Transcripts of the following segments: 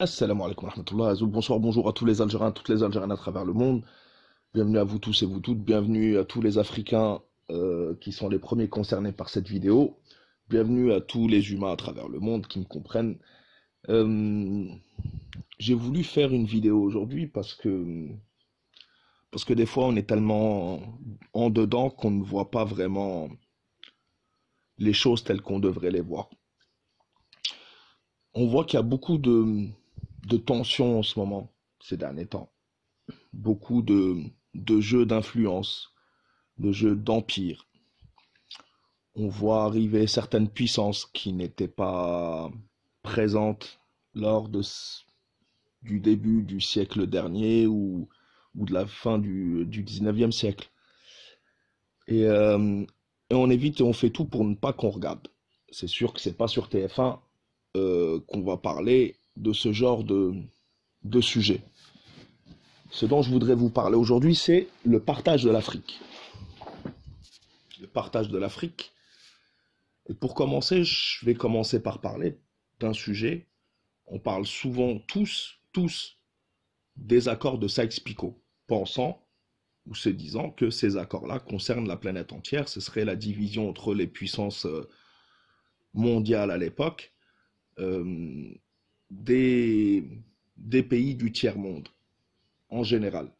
Assalamu alaikum wa rahmatullah. Azoul, bonsoir, bonjour à tous les Algériens, toutes les Algériennes à travers le monde. Bienvenue à vous tous et vous toutes. Bienvenue à tous les Africains qui sont les premiers concernés par cette vidéo. Bienvenue à tous les humains à travers le monde qui me comprennent. Euh, j'ai voulu faire une vidéo aujourd'hui parce que des fois on est tellement en dedans qu'on ne voit pas vraiment les choses telles qu'on devrait les voir. On voit qu'il y a beaucoup de tensions en ce moment, ces derniers temps. Beaucoup de jeux d'influence, de jeux d'empire. On voit arriver certaines puissances qui n'étaient pas présentes lors du début du siècle dernier ou de la fin du 19e siècle. Et on évite et on fait tout pour ne pas qu'on regarde. C'est sûr que c'est pas sur TF1 qu'on va parler de ce genre de sujet. Ce dont je voudrais vous parler aujourd'hui, c'est le partage de l'Afrique. Le partage de l'Afrique. Et pour commencer, je vais commencer par parler d'un sujet. On parle souvent tous des accords de Sykes-Picot, pensant ou se disant que ces accords-là concernent la planète entière. Ce serait la division entre les puissances mondiales à l'époque, des pays du tiers-monde en général.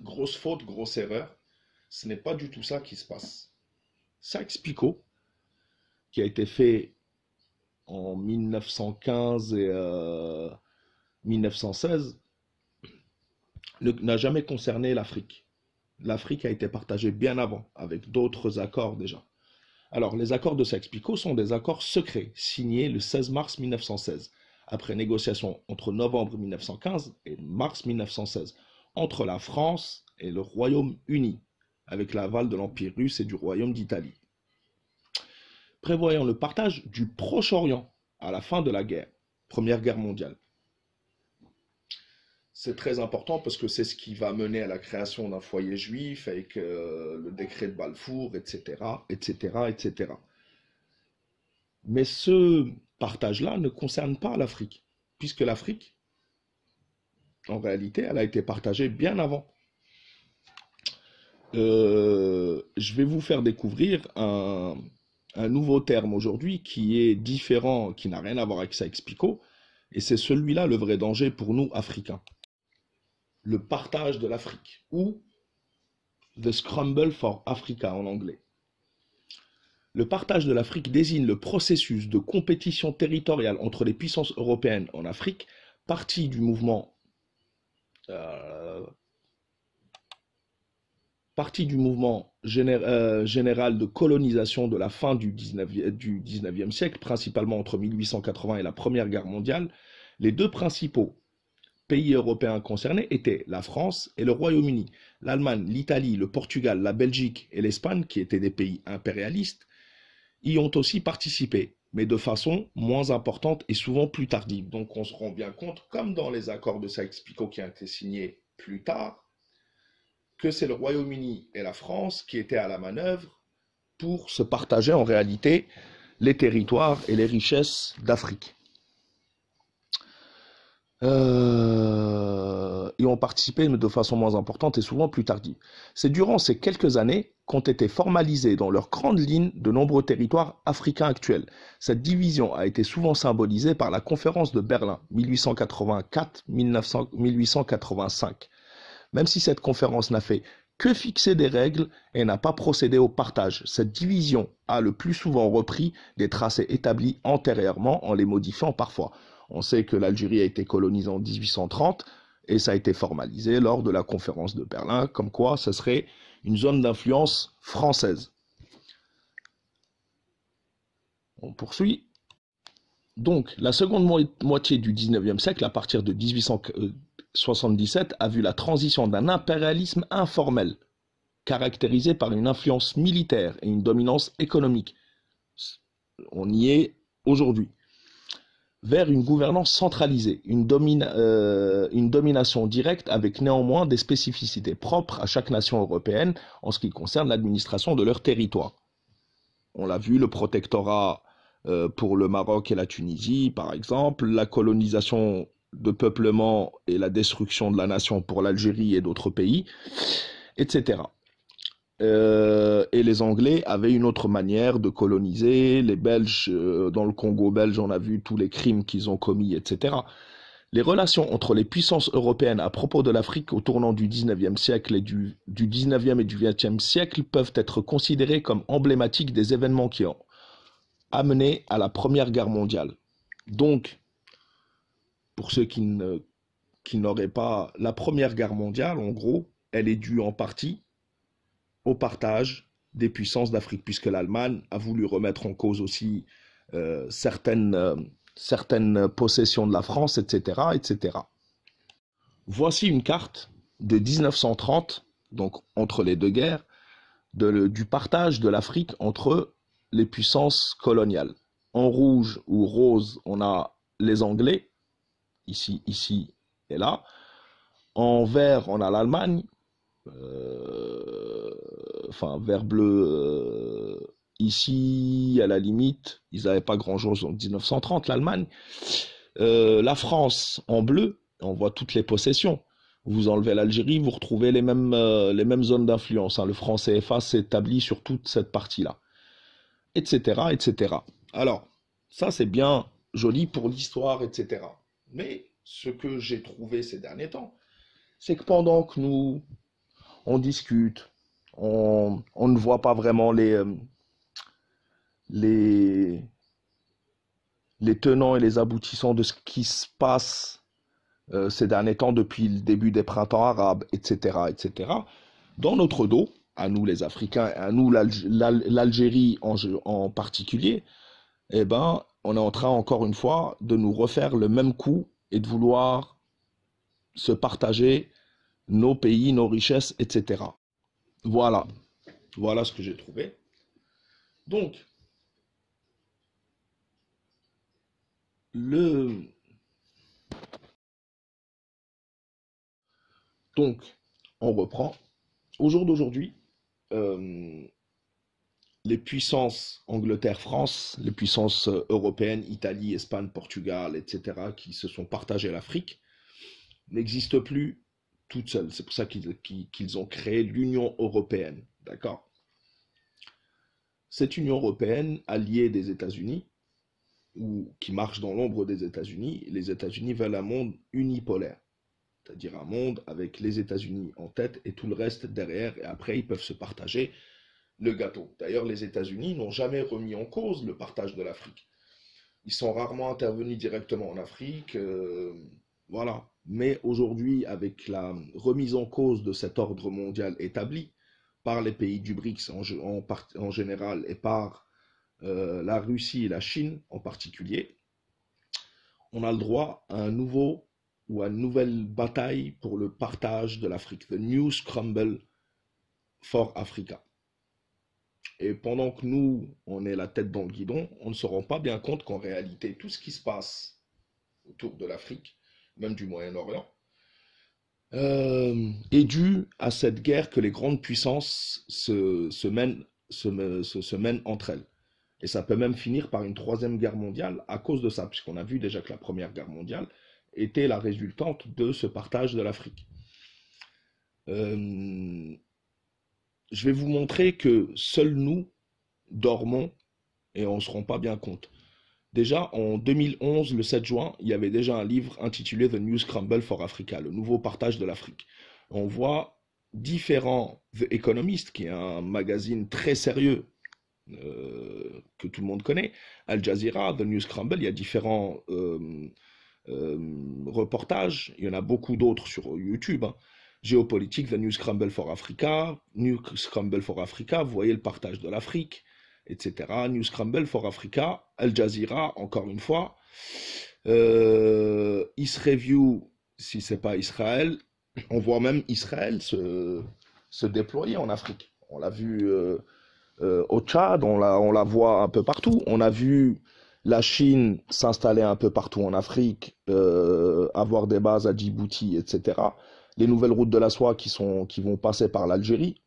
Grosse faute, grosse erreur. Ce n'est pas du tout ça qui se passe. Sykes-Picot, qui a été fait en 1915 et 1916, n'a jamais concerné l'Afrique. L'Afrique a été partagée bien avant, avec d'autres accords déjà. Alors, les accords de Sykes-Picot sont des accords secrets, signés le 16 mars 1916, après négociation entre novembre 1915 et mars 1916, entre la France et le Royaume-Uni, avec l'aval de l'Empire russe et du Royaume d'Italie, prévoyant le partage du Proche-Orient à la fin de la guerre, Première Guerre mondiale. C'est très important parce que c'est ce qui va mener à la création d'un foyer juif avec le décret de Balfour, etc., etc., etc. Mais ce partage-là ne concerne pas l'Afrique, puisque l'Afrique, en réalité, elle a été partagée bien avant. Je vais vous faire découvrir un nouveau terme aujourd'hui qui est différent, qui n'a rien à voir avec Sykes-Picot, et c'est celui-là le vrai danger pour nous, Africains. Le partage de l'Afrique, ou The Scramble for Africa en anglais. Le partage de l'Afrique désigne le processus de compétition territoriale entre les puissances européennes en Afrique, partie du mouvement général de colonisation de la fin du 19e siècle, principalement entre 1880 et la Première Guerre mondiale. Les deux principaux pays européens concernés étaient la France et le Royaume-Uni. L'Allemagne, l'Italie, le Portugal, la Belgique et l'Espagne, qui étaient des pays impérialistes, y ont aussi participé, mais de façon moins importante et souvent plus tardive. Donc on se rend bien compte, comme dans les accords de Sykes-Picot qui ont été signés plus tard, que c'est le Royaume-Uni et la France qui étaient à la manœuvre pour se partager en réalité les territoires et les richesses d'Afrique. Et ont participé mais de façon moins importante et souvent plus tardive. C'est durant ces quelques années qu'ont été formalisés dans leurs grandes lignes de nombreux territoires africains actuels. Cette division a été souvent symbolisée par la conférence de Berlin 1884-1885. Même si cette conférence n'a fait que fixer des règles et n'a pas procédé au partage, cette division a le plus souvent repris des tracés établis antérieurement en les modifiant parfois. On sait que l'Algérie a été colonisée en 1830 et ça a été formalisé lors de la conférence de Berlin, comme quoi ce serait une zone d'influence française. On poursuit. Donc, la seconde moitié du 19e siècle, à partir de 1877, a vu la transition d'un impérialisme informel, caractérisé par une influence militaire et une dominance économique. On y est aujourd'hui. Vers une gouvernance centralisée, une domination directe avec néanmoins des spécificités propres à chaque nation européenne en ce qui concerne l'administration de leur territoire. On l'a vu, le protectorat pour le Maroc et la Tunisie, par exemple, la colonisation de peuplement et la destruction de la nation pour l'Algérie et d'autres pays, etc. Et les Anglais avaient une autre manière de coloniser. Les Belges, dans le Congo belge, on a vu tous les crimes qu'ils ont commis, etc. Les relations entre les puissances européennes à propos de l'Afrique au tournant du 19e siècle et du 19e et du 20e siècle peuvent être considérées comme emblématiques des événements qui ont amené à la Première Guerre mondiale. Donc, pour ceux qui n'auraient pas... La Première Guerre mondiale, en gros, elle est due en partie au partage des puissances d'Afrique, puisque l'Allemagne a voulu remettre en cause aussi certaines possessions de la France, etc., etc. Voici une carte de 1930, donc entre les deux guerres, du partage de l'Afrique entre les puissances coloniales. En rouge ou rose, on a les Anglais, ici et là. En vert, on a l'Allemagne. Enfin, vert bleu, ici, à la limite, ils n'avaient pas grand-chose en 1930, l'Allemagne. La France, en bleu, on voit toutes les possessions. Vous enlevez l'Algérie, vous retrouvez les mêmes zones d'influence. Hein. Le franc CFA s'établit sur toute cette partie-là, etc., etc. Alors, ça, c'est bien joli pour l'histoire, etc. Mais ce que j'ai trouvé ces derniers temps, c'est que pendant que on discute, on ne voit pas vraiment les tenants et les aboutissants de ce qui se passe ces derniers temps depuis le début des printemps arabes, etc., etc. Dans notre dos, à nous les Africains, et à nous l'Algérie en particulier, eh ben, on est en train encore une fois de nous refaire le même coup et de vouloir se partager nos pays, nos richesses, etc. Voilà, voilà ce que j'ai trouvé. Donc, on reprend. Au jour d'aujourd'hui, les puissances Angleterre, France, les puissances européennes, Italie, Espagne, Portugal, etc., qui se sont partagées l'Afrique, n'existent plus toutes seules. C'est pour ça qu'ils ont créé l'Union européenne. D'accord? Cette Union européenne, alliée des États-Unis, ou qui marche dans l'ombre des États-Unis, les États-Unis veulent un monde unipolaire. C'est-à-dire un monde avec les États-Unis en tête et tout le reste derrière, et après ils peuvent se partager le gâteau. D'ailleurs, les États-Unis n'ont jamais remis en cause le partage de l'Afrique. Ils sont rarement intervenus directement en Afrique, voilà. Mais aujourd'hui, avec la remise en cause de cet ordre mondial établi par les pays du BRICS en général et par la Russie et la Chine en particulier, on a le droit à un nouveau ou à une nouvelle bataille pour le partage de l'Afrique. The New Scramble for Africa. Et pendant que nous, on est la tête dans le guidon, on ne se rend pas bien compte qu'en réalité, tout ce qui se passe autour de l'Afrique, même du Moyen-Orient, est dû à cette guerre que les grandes puissances se mènent entre elles. Et ça peut même finir par une troisième guerre mondiale à cause de ça, puisqu'on a vu déjà que la première guerre mondiale était la résultante de ce partage de l'Afrique. Je vais vous montrer que seuls nous dormons et on ne se rend pas bien compte. Déjà, en 2011, le 7 juin, il y avait déjà un livre intitulé The New Scramble for Africa, le nouveau partage de l'Afrique. On voit différents The Economist, qui est un magazine très sérieux que tout le monde connaît, Al Jazeera, The New Scramble, il y a différents reportages, il y en a beaucoup d'autres sur YouTube, hein. Géopolitique, The New Scramble for Africa, New Scramble for Africa, vous voyez le partage de l'Afrique, etc. New Scramble for Africa, Al Jazeera, encore une fois, Israeview, si c'est pas Israël, on voit même Israël se déployer en Afrique. On l'a vu au Tchad, on la voit un peu partout. On a vu la Chine s'installer un peu partout en Afrique, avoir des bases à Djibouti, etc. Les nouvelles routes de la soie qui vont passer par l'Algérie.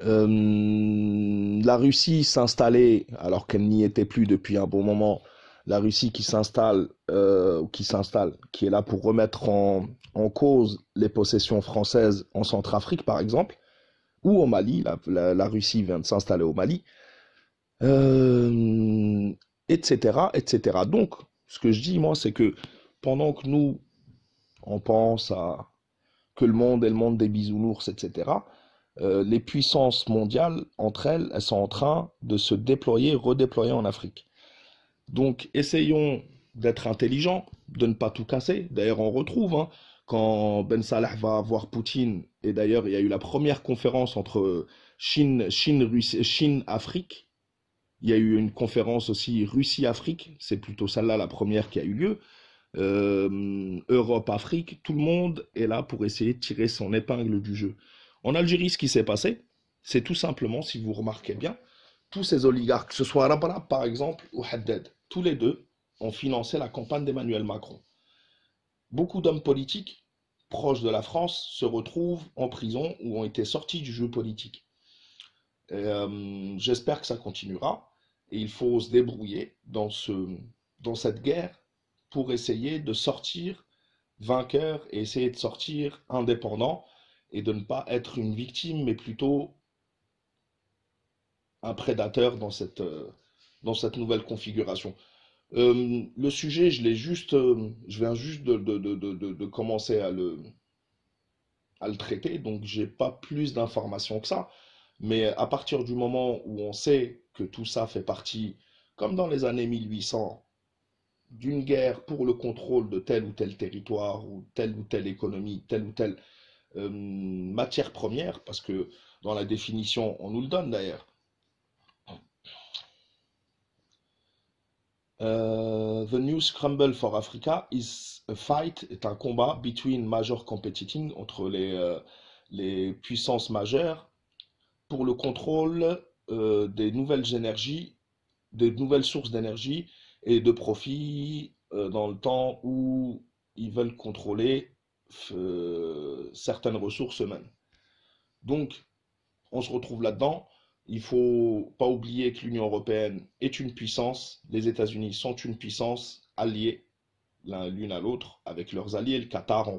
La Russie s'installait, alors qu'elle n'y était plus depuis un bon moment, la Russie qui est là pour remettre en cause les possessions françaises en Centrafrique, par exemple, ou au Mali, la Russie vient de s'installer au Mali, euh, etc., etc. Donc, ce que je dis, moi, c'est que pendant que nous, on pense à que le monde est le monde des bisounours, etc., les puissances mondiales, entre elles, elles sont en train de se déployer, redéployer en Afrique. Donc, essayons d'être intelligents, de ne pas tout casser. D'ailleurs, on retrouve, hein, quand Ben Salah va voir Poutine, et d'ailleurs, il y a eu la première conférence entre Chine-Afrique. Il y a eu une conférence aussi Russie-Afrique, c'est plutôt celle-là la première qui a eu lieu. Europe-Afrique, tout le monde est là pour essayer de tirer son épingle du jeu. En Algérie, ce qui s'est passé, c'est tout simplement, si vous remarquez bien, tous ces oligarques, que ce soit Rabara par exemple ou Haddad, tous les deux ont financé la campagne d'Emmanuel Macron. Beaucoup d'hommes politiques proches de la France se retrouvent en prison ou ont été sortis du jeu politique. J'espère que ça continuera et il faut se débrouiller dans cette guerre pour essayer de sortir vainqueur et essayer de sortir indépendant et de ne pas être une victime mais plutôt un prédateur dans cette nouvelle configuration. Le sujet, je viens juste de commencer à le traiter, donc j'ai pas plus d'informations que ça. Mais à partir du moment où on sait que tout ça fait partie, comme dans les années 1800, d'une guerre pour le contrôle de tel ou tel territoire, ou telle économie, telle ou telle matière première, parce que dans la définition, on nous le donne d'ailleurs. The New Scramble for Africa is a fight, est un combat between major competing, entre les puissances majeures, pour le contrôle des nouvelles énergies, des nouvelles sources d'énergie et de profit dans le temps où ils veulent contrôler certaines ressources eux-mêmes. Donc, on se retrouve là-dedans. Il faut pas oublier que l'Union européenne est une puissance, les États-Unis sont une puissance alliée l'une à l'autre avec leurs alliés. Le Qatar,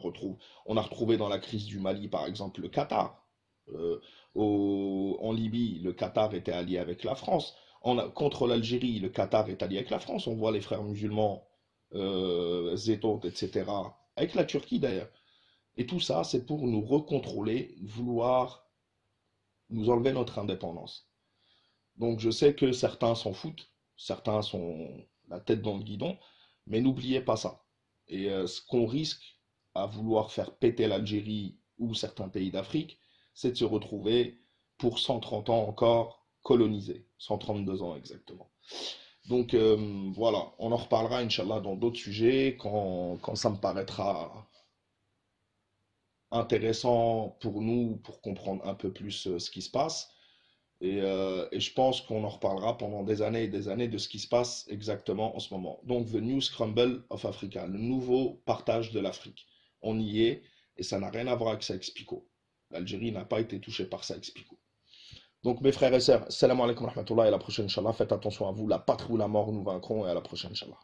on a retrouvé dans la crise du Mali, par exemple, le Qatar. Euh, en Libye, le Qatar était allié avec la France. Contre l'Algérie, le Qatar est allié avec la France. On voit les frères musulmans, Zetot, etc. Avec la Turquie d'ailleurs. Et tout ça, c'est pour nous recontrôler, vouloir nous enlever notre indépendance. Donc je sais que certains s'en foutent, certains sont la tête dans le guidon, mais n'oubliez pas ça. Et ce qu'on risque à vouloir faire péter l'Algérie ou certains pays d'Afrique, c'est de se retrouver pour 130 ans encore colonisés, 132 ans exactement. Donc voilà, on en reparlera, Inch'Allah, dans d'autres sujets, quand ça me paraîtra intéressant pour nous, pour comprendre un peu plus ce qui se passe. Et je pense qu'on en reparlera pendant des années et des années de ce qui se passe exactement en ce moment. Donc, The New Scramble of Africa, le nouveau partage de l'Afrique. On y est, et ça n'a rien à voir avec Sykes-Picot. L'Algérie n'a pas été touchée par Sykes-Picot. Donc, mes frères et sœurs, salam alaikum wa rahmatullah, et à la prochaine, Inch'Allah. Faites attention à vous, la patrie ou la mort, nous vaincrons, et à la prochaine, Inch'Allah.